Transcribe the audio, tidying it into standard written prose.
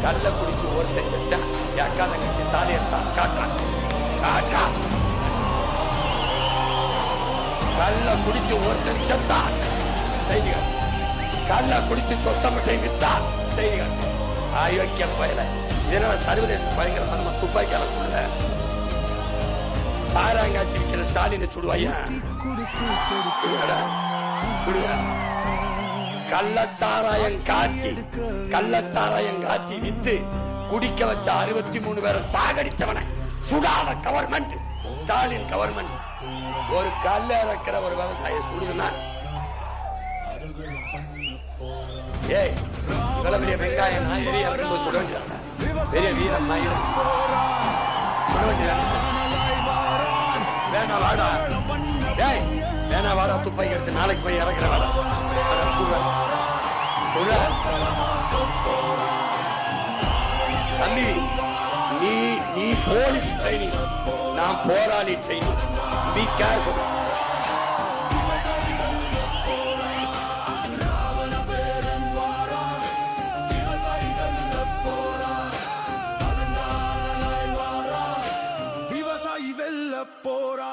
கள்ள குடிச்சு ஒருத்தன் செத்தா என் அக்கா தங்கச்சி தாலி எடுத்தான் காட்டுறான். கள்ள குடிச்சு ஒருத்தன் செத்தான் செய்திகள். கள்ள குடிச்சு சொத்த மட்டை வித்தான் செய்திகள். அயோக்கிய பயல. இதனால சர்வதேச பயங்கரவாத நம்ம துப்பாக்கியால சொல்ல சாராங்காட்சி விற்கிற ஸ்டாலினை சுடுவாயா? கள்ளச்சாராயம் காட்சி வித்து குடிக்க வச்ச 63 பேரை சாகடிச்சவன சுடாத கவர்மெண்ட் ஸ்டாலின் கவர்மெண்ட். ஒரு கல்ல இறக்கிற ஒரு விவசாய சுடுதுன்னா ஏய் இவ்வளவு பெரிய வெங்காயம் நான் எரிய இறக்கும்போது சுட வேண்டியதான பெரிய வீரம் நான் சுட வேண்டியதான. வேணா வாடா ஏய் வேணா வாடா துப்பாக்கி எடுத்து நாளைக்கு போய் இறக்குற வாடா. தம்பி நீ போலீஸ் ட்ரைனிங் நான் போராளி ட்ரைனிங். Be careful. விவசாயி வெல்ல போறா.